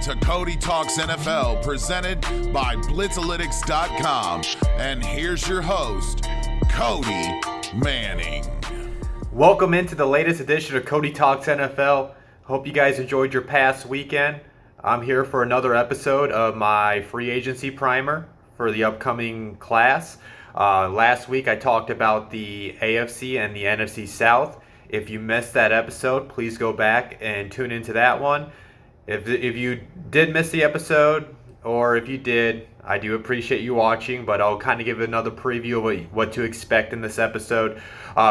to Cody Talks NFL, presented by Blitzalytics.com. And here's your host, Cody Manning. Welcome into the latest edition of Cody Talks NFL. Hope you guys enjoyed your past weekend. I'm here for another episode of my free agency primer for the upcoming class. Last week I talked about the AFC and the NFC South. If you missed that episode, please go back and tune into that one. If you did miss the episode, or if you did, I do appreciate you watching, but I'll kind of give another preview of what to expect in this episode.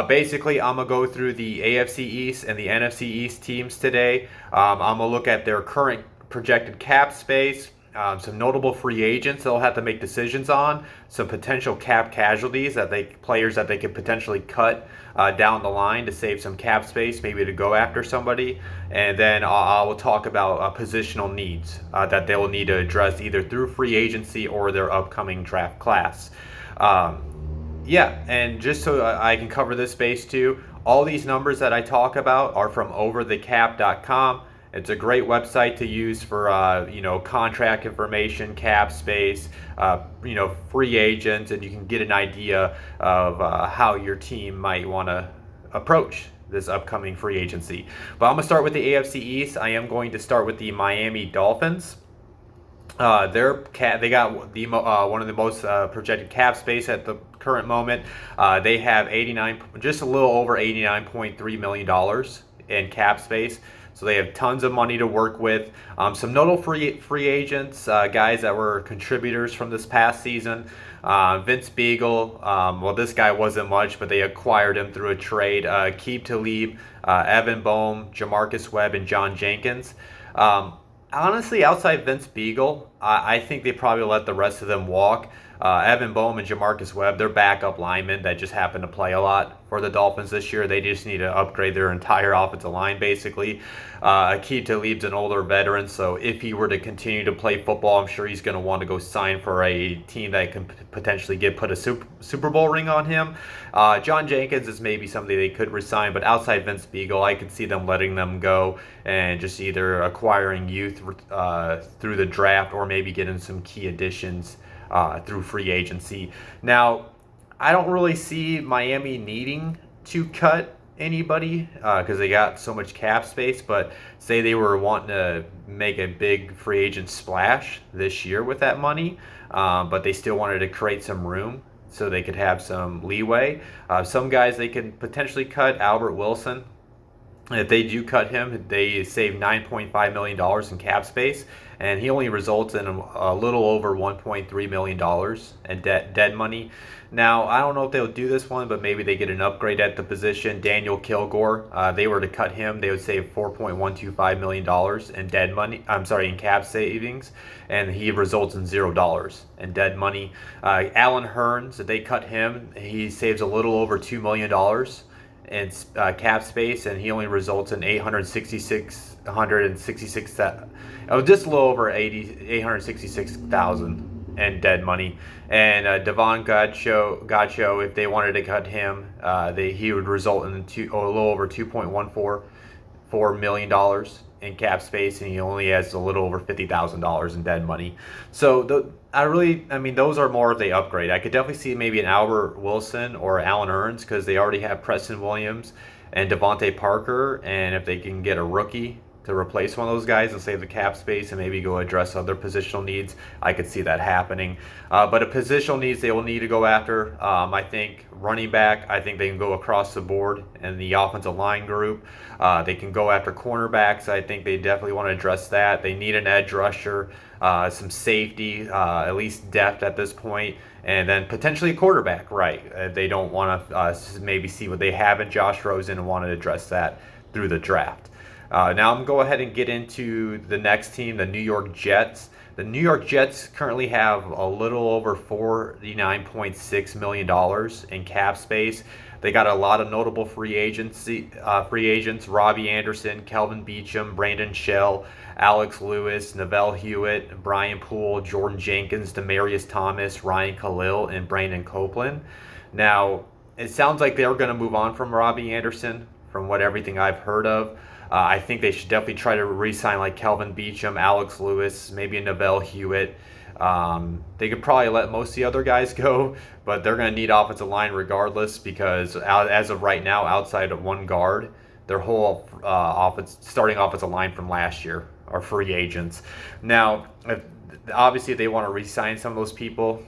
Basically, I'm going to go through the AFC East and the NFC East teams today. I'm going to look at their current projected cap space, some notable free agents they'll have to make decisions on, some potential cap casualties players that they could potentially cut down the line to save some cap space, maybe to go after somebody, and then I will talk about positional needs that they will need to address either through free agency or their upcoming draft class. And just so I can cover this space too, all these numbers that I talk about are from overthecap.com. It's a great website to use for contract information, cap space, free agents, and you can get an idea of how your team might want to approach this upcoming free agency. But I'm going to start with the AFC East. I am going to start with the Miami Dolphins. They got one of the most projected cap space at the current moment. They have just a little over $89.3 million in cap space. So they have tons of money to work with. Some notable free agents, guys that were contributors from this past season. Vince Beagle, this guy wasn't much, but they acquired him through a trade. Aqib Talib, Evan Boehm, Jamarcus Webb, and John Jenkins. Honestly, outside Vince Beagle, I think they probably let the rest of them walk. Evan Boehm and Jamarcus Webb, they're backup linemen that just happen to play a lot for the Dolphins this year. They just need to upgrade their entire offensive line, basically. Aqib Talib's an older veteran, so if he were to continue to play football, I'm sure he's going to want to go sign for a team that can potentially put a Super Bowl ring on him. John Jenkins is maybe somebody they could resign, but outside Vince Beagle, I could see them letting them go and just either acquiring youth through the draft or maybe getting some key additions through free agency. Now, I don't really see Miami needing to cut anybody because they got so much cap space, but say they were wanting to make a big free agent splash this year with that money, but they still wanted to create some room so they could have some leeway. Some guys they can potentially cut. Albert Wilson, if they do cut him, they save $9.5 million in cap space, and he only results in a little over $1.3 million in dead money. Now, I don't know if they'll do this one, but maybe they get an upgrade at the position. Daniel Kilgore, they were to cut him, they would save $4.125 million in cap savings, and he results in $0 in dead money. Alan Hearns, if they cut him, he saves a little over $2 million in cap space, and he only results in just a little over $866,000 in dead money. And Devon Godchaux, if they wanted to cut him, he would result in a little over $2.14 million in cap space, and he only has a little over $50,000 in dead money. So those are more of the upgrade. I could definitely see maybe an Albert Wilson or Alan Hearns because they already have Preston Williams and Devontae Parker, and if they can get a rookie to replace one of those guys and save the cap space and maybe go address other positional needs, I could see that happening. But a positional needs they will need to go after. I think running back, I think they can go across the board in the offensive line group. They can go after cornerbacks. I think they definitely want to address that. They need an edge rusher, some safety, at least depth at this point, and then potentially a quarterback, right? They don't want to maybe see what they have in Josh Rosen and want to address that through the draft. Now I'm going to go ahead and get into the next team, the New York Jets. The New York Jets currently have a little over $49.6 million in cap space. They got a lot of notable free agents: Robbie Anderson, Kelvin Beachum, Brandon Shell, Alex Lewis, Neville Hewitt, Brian Poole, Jordan Jenkins, Demaryius Thomas, Ryan Khalil, and Brandon Copeland. Now, it sounds like they're going to move on from Robbie Anderson, from everything I've heard of. I think they should definitely try to re-sign like Kelvin Beachum, Alex Lewis, maybe a Neville Hewitt. They could probably let most of the other guys go, but they're going to need offensive line regardless, because as of right now, outside of one guard, their whole starting offensive line from last year are free agents. Now, obviously, if they want to re-sign some of those people,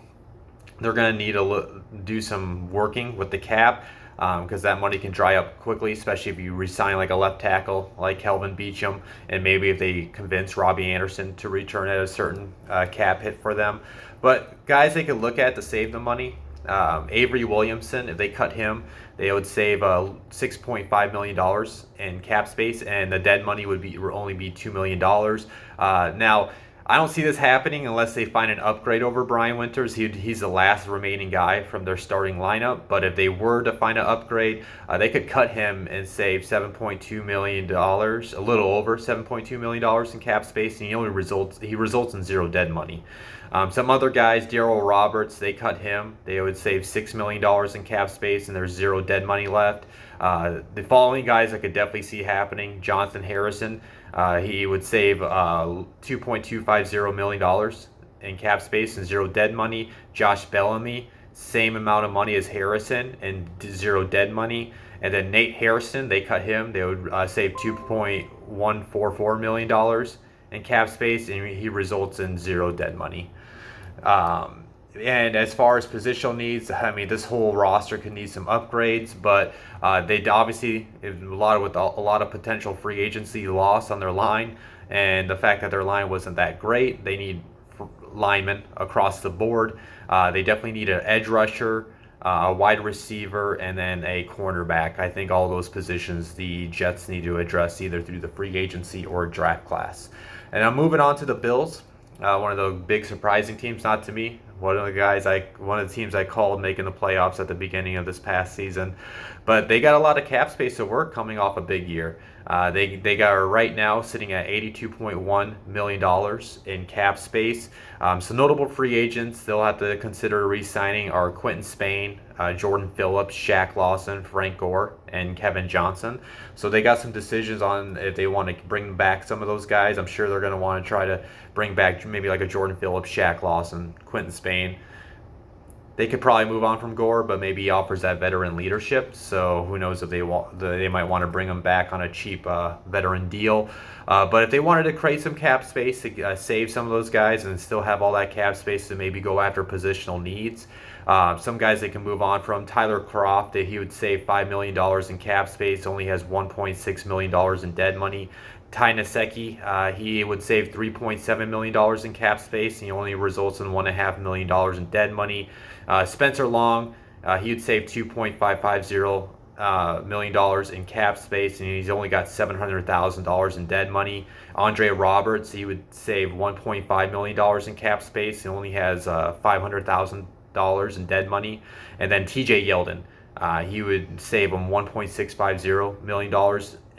they're going to need to do some working with the cap, because that money can dry up quickly, especially if you re-sign like a left tackle like Kelvin Beachum, and maybe if they convince Robbie Anderson to return at a certain cap hit for them. But guys they could look at to save the money, Avery Williamson, if they cut him, they would save $6.5 million in cap space, and the dead money would only be $2 million. Now, I don't see this happening unless they find an upgrade over Brian Winters. He's the last remaining guy from their starting lineup. But if they were to find an upgrade, they could cut him and save $7.2 million, a little over $7.2 million in cap space, and he results in zero dead money. Some other guys, Darryl Roberts, they cut him. They would save $6 million in cap space, and there's zero dead money left. The following guys I could definitely see happening: Jonathan Harrison. He would save $2.250 million in cap space and zero dead money. Josh Bellamy, same amount of money as Harrison and zero dead money. And then Nate Harrison, they cut him. They would save $2.144 million in cap space, and he results in zero dead money. And as far as positional needs, I mean, this whole roster could need some upgrades, but they obviously with a lot of potential free agency loss on their line, and the fact that their line wasn't that great, they need linemen across the board. They definitely need an edge rusher, a wide receiver, and then a cornerback. I think all those positions the Jets need to address either through the free agency or draft class. And I'm moving on to the Bills. One of the big surprising teams, not to me. One of the teams I called making the playoffs at the beginning of this past season, but they got a lot of cap space to work coming off a big year. They got right now sitting at $82.1 million in cap space. Some notable free agents they'll have to consider re-signing are Quentin Spain, Jordan Phillips, Shaq Lawson, Frank Gore, and Kevin Johnson. So they got some decisions on if they want to bring back some of those guys. I'm sure they're going to want to try to bring back maybe like a Jordan Phillips, Shaq Lawson, Quentin Spain. They could probably move on from Gore, but maybe he offers that veteran leadership. So who knows if they might want to bring him back on a cheap veteran deal. But if they wanted to create some cap space to save some of those guys and still have all that cap space to maybe go after positional needs, some guys they can move on from. Tyler Croft, he would save $5 million in cap space, only has $1.6 million in dead money. Ty Nsekhe, he would save $3.7 million in cap space, and he only results in $1.5 million in dead money. Spencer Long, he would save $2.550 million in cap space, and he's only got $700,000 in dead money. Andre Roberts, he would save $1.5 million in cap space, and only has $500,000 in dead money. And then TJ Yeldon, he would save him $1.650 million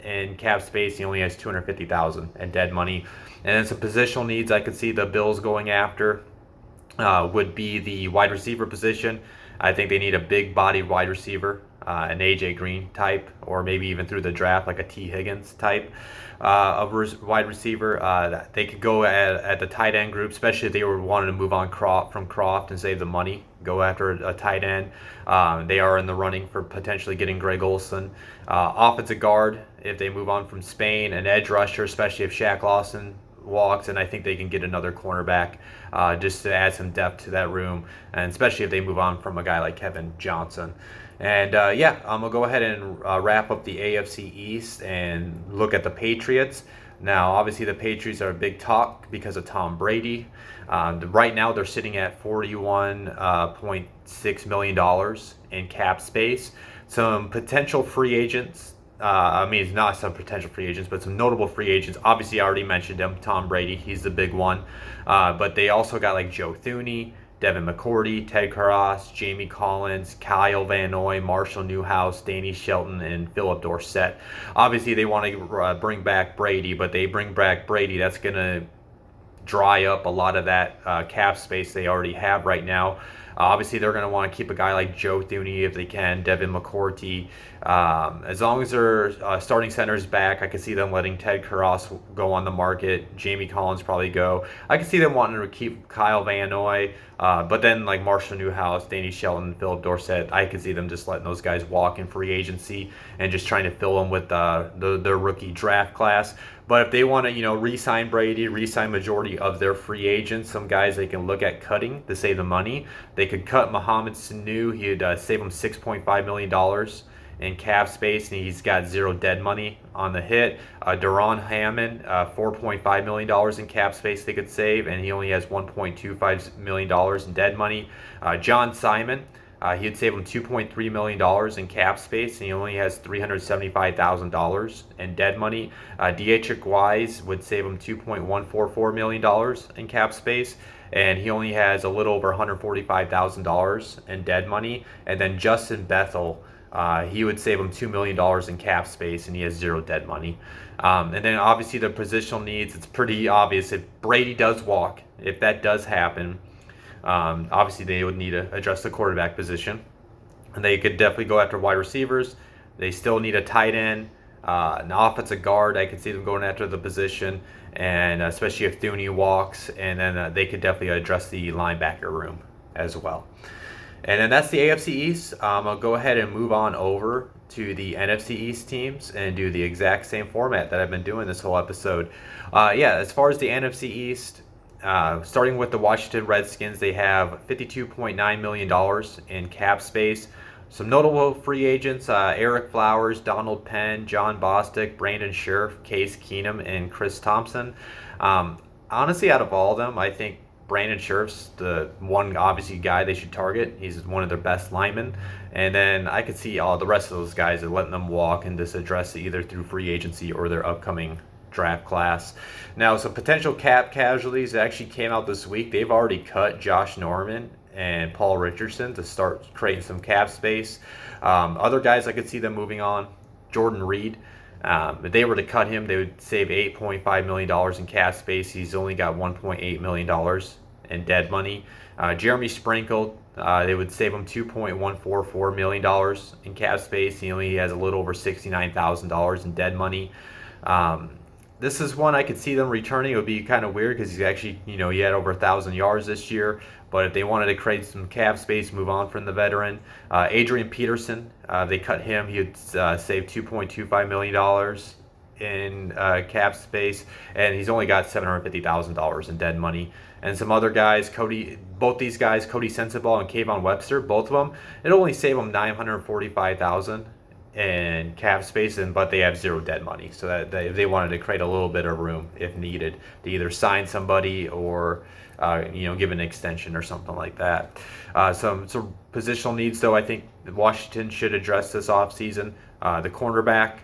in cap space. He only has $250,000 in dead money. And then some positional needs I could see the Bills going after would be the wide receiver position. I think they need a big body wide receiver, an AJ Green type, or maybe even through the draft like a T Higgins type of wide receiver. They could go at the tight end group, especially if they were wanting to move on from Croft and save the money, go after a tight end. They are in the running for potentially getting Greg Olsen. Offensive guard, if they move on from Spain, an edge rusher, especially if Shaq Lawson walks, and I think they can get another cornerback just to add some depth to that room, and especially if they move on from a guy like Kevin Johnson. And I'm going to go ahead and wrap up the AFC East and look at the Patriots. Now, obviously, the Patriots are a big talk because of Tom Brady. Right now, they're sitting at $41.6 million in cap space. Some potential free agents. It's not some potential free agents, but some notable free agents. Obviously, I already mentioned him, Tom Brady. He's the big one. But they also got like Joe Thuney, Devin McCourty, Ted Karras, Jamie Collins, Kyle Van Noy, Marshall Newhouse, Danny Shelton, and Philip Dorsett. Obviously, they want to bring back Brady, but they bring back Brady, that's going to dry up a lot of that cap space they already have right now. Obviously, they're going to want to keep a guy like Joe Thuney if they can, Devin McCourty. As long as their starting center's back, I can see them letting Ted Karras go on the market. Jamie Collins probably go. I can see them wanting to keep Kyle Van Noy, but then like Marshall Newhouse, Danny Shelton, Philip Dorsett, I can see them just letting those guys walk in free agency and just trying to fill them with their rookie draft class. But if they want to, re-sign Brady, re-sign majority of their free agents, some guys they can look at cutting to save the money. They could cut Mohamed Sanu. He'd save them $6.5 million in cap space, and he's got zero dead money on the hit. Deron Hammond, $4.5 million in cap space they could save, and he only has $1.25 million in dead money. John Simon, he'd save him $2.3 million in cap space, and he only has $375,000 in dead money. Dietrich Wise would save him $2.144 million in cap space, and he only has a little over $145,000 in dead money. And then Justin Bethel, he would save him $2 million in cap space, and he has zero dead money. And then obviously the positional needs, it's pretty obvious. If Brady does walk, if that does happen, obviously they would need to address the quarterback position. And they could definitely go after wide receivers. They still need a tight end, an offensive guard. I could see them going after the position, and especially if Thuney walks. And then they could definitely address the linebacker room as well. And then that's the AFC East. I'll go ahead and move on over to the NFC East teams and do the exact same format that I've been doing this whole episode. As far as the NFC East, starting with the Washington Redskins, they have $52.9 million in cap space. Some notable free agents, Eric Flowers, Donald Penn, John Bostic, Brandon Scherf, Case Keenum, and Chris Thompson. Honestly, out of all of them, I think Brandon Scherf's the one obviously guy they should target. He's one of their best linemen. And then I could see all the rest of those guys and letting them walk and just address it either through free agency or their upcoming draft class. Now, some potential cap casualties that actually came out this week. They've already cut Josh Norman and Paul Richardson to start creating some cap space. Other guys I could see them moving on. Jordan Reed. If they were to cut him, they would save $8.5 million in cap space. He's only got $1.8 million in dead money. Jeremy Sprinkle, they would save him $2.144 million in cap space. He only has a little over $69,000 in dead money. This is one I could see them returning. It would be kind of weird because he's actually, he had over 1,000 yards this year. But if they wanted to create some cap space, move on from the veteran. Adrian Peterson, they cut him. He would save $2.25 million in cap space. And he's only got $750,000 in dead money. And some other guys, both these guys, Cody Sensabaugh and Kayvon Webster, both of them, it'll only save them $945,000 in cap space, but they have zero dead money. So that they wanted to create a little bit of room if needed to either sign somebody or give an extension or something like that. Some positional needs, though, I think Washington should address this offseason. The cornerback,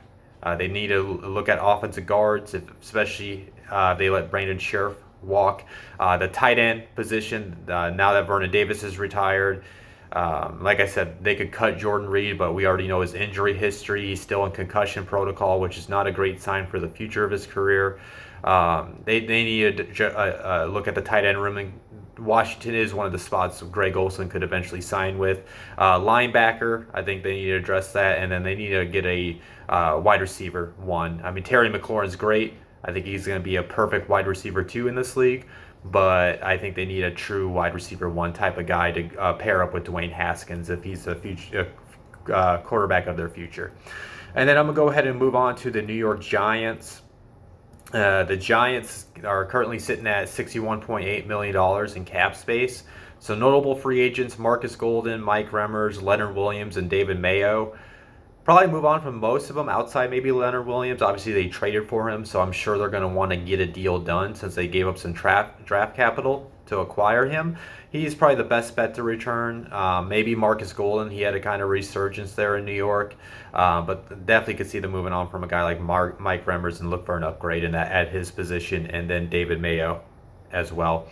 they need to look at offensive guards, especially they let Brandon Scherf walk. The tight end position, now that Vernon Davis is retired, like I said, they could cut Jordan Reed, but we already know his injury history. He's still in concussion protocol, which is not a great sign for the future of his career. They need to look at the tight end room. And Washington is one of the spots Greg Olsen could eventually sign with. Linebacker, I think they need to address that, and then they need to get a wide receiver one. I mean, Terry McLaurin's great. I think he's going to be a perfect wide receiver two in this league. But I think they need a true wide receiver one type of guy to pair up with Dwayne Haskins if he's the future quarterback of their future. And then I'm going to go ahead and move on to the New York Giants. The Giants are currently sitting at $61.8 million in cap space. So notable free agents, Marcus Golden, Mike Remmers, Leonard Williams, and David Mayo. Probably move on from most of them outside maybe Leonard Williams. Obviously, they traded for him, so I'm sure they're going to want to get a deal done since they gave up some draft capital to acquire him. He's probably the best bet to return. Maybe Marcus Golden. He had a kind of resurgence there in New York. But definitely could see them moving on from a guy like Mike Remmers and look for an upgrade in that at his position, and then David Mayo as well.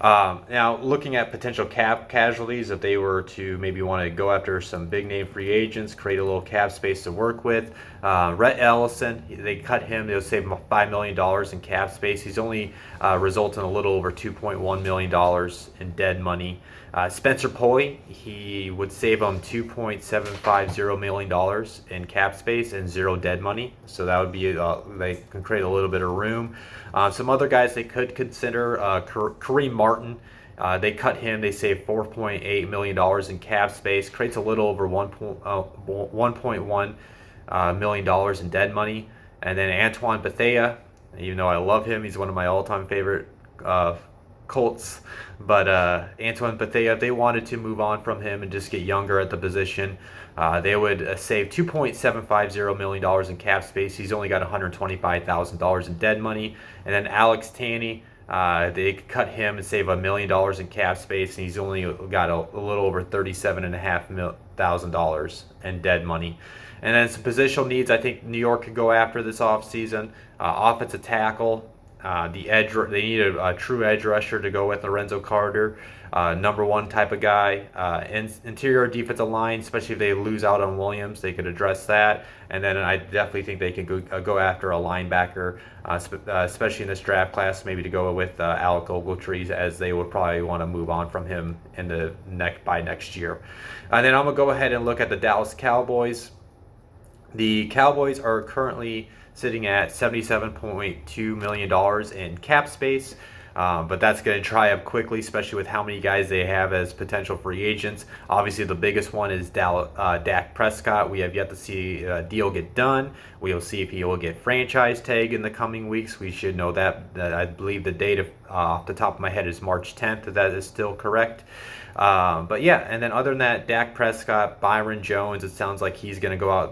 Now, looking at potential cap casualties, if they were to maybe want to go after some big name free agents, create a little cap space to work with. Rhett Ellison, they cut him. They'll save him $5 million in cap space. He's only resulting in a little over $2.1 million in dead money. Spencer Pulley, he would save them $2.750 million in cap space and zero dead money. So that would be, they can create a little bit of room. Some other guys they could consider, Kareem Martin. They cut him. They save $4.8 million in cap space. Creates a little over $1.1 million in dead money. And then Antoine Bethea, even though I love him, he's one of my all-time favorite Colts. But Antoine Bethea, if they wanted to move on from him and just get younger at the position, they would save $2.750 million in cap space. He's only got $125,000 in dead money. And then Alex Tanney, they cut him and save $1 million in cap space, and he's only got a little over $37,500 in dead money. And then some positional needs I think New York could go after this offseason. Offensive tackle. The edge, they need a true edge rusher to go with Lorenzo Carter, number one type of guy. Interior defensive line, especially if they lose out on Williams, they could address that. And then I definitely think they can go after a linebacker, especially in this draft class, maybe to go with Alec Ogletree, as they would probably want to move on from him in the by next year. And then I'm gonna go ahead and look at the Dallas Cowboys. The Cowboys are currently sitting at $77.2 million in cap space. But that's going to dry up quickly, especially with how many guys they have as potential free agents. Obviously, the biggest one is Dak Prescott. We have yet to see a deal get done. We will see if he will get franchise tag in the coming weeks. We should know that. I believe the date off the top of my head is March 10th, if that is still correct. But yeah, and then other than that, Dak Prescott, Byron Jones, it sounds like he's going to go out.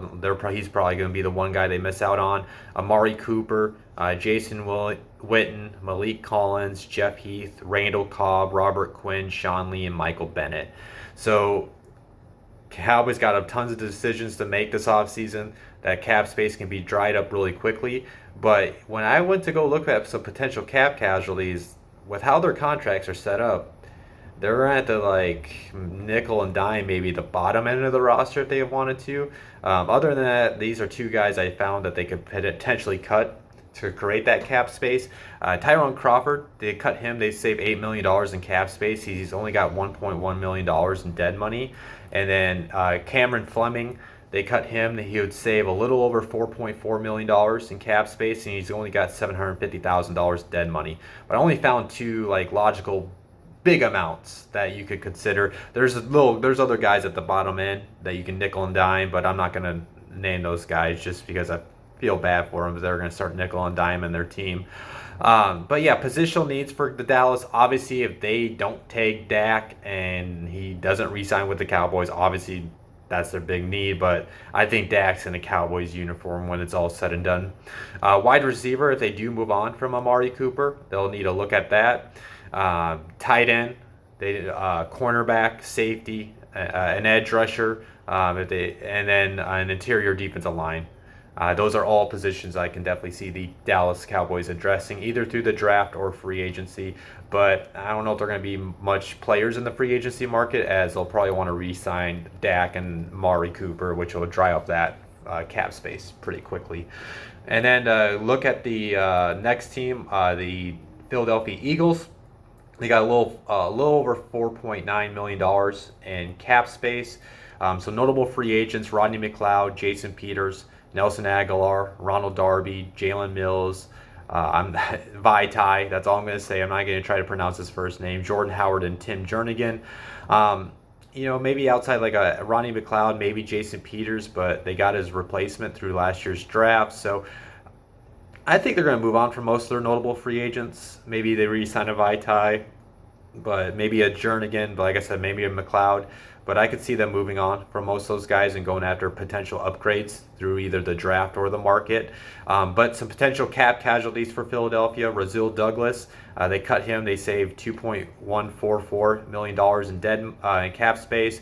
He's probably going to be the one guy they miss out on. Amari Cooper, Jason Witten, Malik Collins, Jeff Heath, Randall Cobb, Robert Quinn, Sean Lee, and Michael Bennett. So Cowboys got tons of decisions to make this offseason. That cap space can be dried up really quickly. But when I went to go look at some potential cap casualties, with how their contracts are set up, they're at the nickel and dime, maybe the bottom end of the roster if they wanted to. Other than that, these are two guys I found that they could potentially cut to create that cap space. Tyrone Crawford, they cut him. They save $8 million in cap space. He's only got $1.1 million in dead money. And then Cameron Fleming, they cut him. He would save a little over $4.4 million in cap space, and he's only got $750,000 dead money. But I only found two logical big amounts that you could consider. There's other guys at the bottom end that you can nickel and dime, but I'm not going to name those guys just because I feel bad for them. They're going to start nickel and dime in their team. But yeah, positional needs for the Dallas. Obviously, if they don't take Dak and he doesn't re-sign with the Cowboys, obviously that's their big need. But I think Dak's in a Cowboys uniform when it's all said and done. Wide receiver, if they do move on from Amari Cooper, they'll need to look at that. Tight end, cornerback, safety, an edge rusher, and then an interior defensive line. Those are all positions I can definitely see the Dallas Cowboys addressing either through the draft or free agency. But I don't know if they're going to be much players in the free agency market, as they'll probably want to re-sign Dak and Amari Cooper, which will dry up that cap space pretty quickly. And then look at the next team, the Philadelphia Eagles. They got a little over $4.9 million in cap space. So notable free agents: Rodney McLeod, Jason Peters, Nelson Aguilar, Ronald Darby, Jalen Mills, Vaitai. That's all I'm going to say. I'm not going to try to pronounce his first name. Jordan Howard and Tim Jernigan. Maybe outside a Rodney McLeod, maybe Jason Peters, but they got his replacement through last year's draft. So I think they're going to move on from most of their notable free agents. Maybe they re-sign a Vaitai, but maybe a Jernigan, but like I said, maybe a McLeod. But I could see them moving on from most of those guys and going after potential upgrades through either the draft or the market. But some potential cap casualties for Philadelphia: Rasul Douglas. They cut him. They saved $2.144 million in in cap space.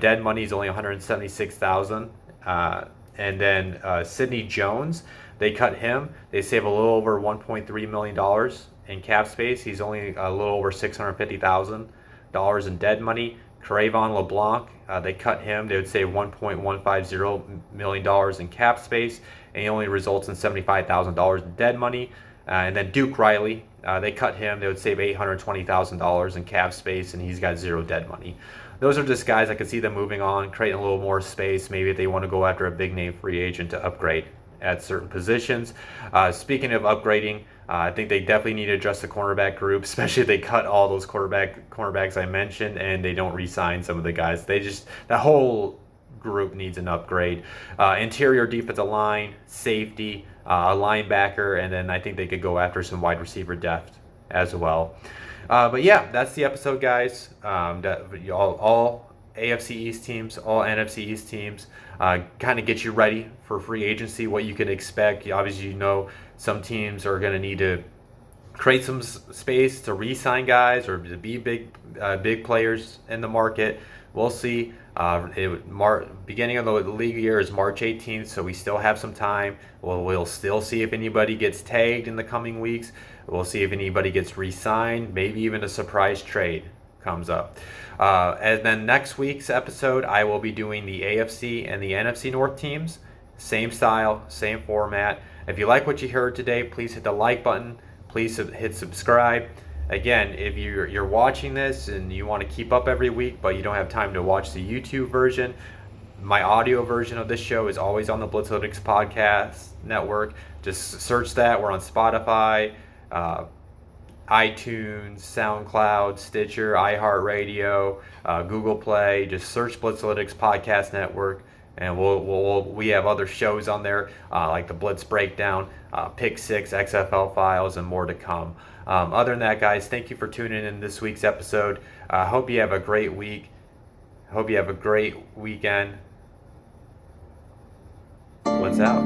Dead money is only $176,000. And then Sidney Jones, they cut him. They save a little over $1.3 million in cap space. He's only a little over $650,000 in dead money. Cravon LeBlanc, they cut him. They would save $1.150 million in cap space, and he only results in $75,000 in dead money. And then Duke Riley, they cut him. They would save $820,000 in cap space, and he's got 0 dead money. Those are just guys I could see them moving on, creating a little more space. Maybe if they want to go after a big name free agent to upgrade at certain positions. Speaking of upgrading, I think they definitely need to address the cornerback group, especially if they cut all those cornerbacks I mentioned and they don't re-sign some of the guys. That whole group needs an upgrade. Interior defensive line, safety, a linebacker, and then I think they could go after some wide receiver depth as well. But yeah, that's the episode, guys. All AFC East teams, all NFC East teams, kind of get you ready for free agency, what you can expect. Obviously, some teams are going to need to create some space to re-sign guys or to be big players in the market. We'll see. Beginning of the league year is March 18th, so we still have some time. We'll still see if anybody gets tagged in the coming weeks. We'll see if anybody gets re-signed, maybe even a surprise trade comes up. And then next week's episode, I will be doing the AFC and the NFC North teams. Same style, same format. If you like what you heard today, please hit the like button. Please hit subscribe. Again, if you're watching this and you want to keep up every week, but you don't have time to watch the YouTube version, my audio version of this show is always on the Blitzalytics podcast network. Just search that. We're on Spotify, iTunes, Soundcloud, Stitcher, iHeartRadio, Google Play. Just search Blitzalytics Podcast Network, and we have other shows on there like the Blitz Breakdown, Pick 6, XFL Files, and more to come. Other than that, guys, thank you for tuning in this week's episode. Hope you have a great week. Hope you have a great weekend. Blitz out.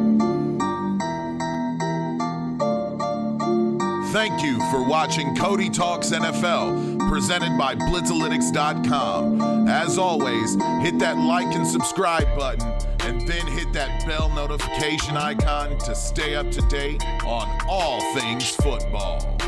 Thank you for watching Cody Talks NFL, presented by Blitzalytics.com. As always, hit that like and subscribe button, and then hit that bell notification icon to stay up to date on all things football.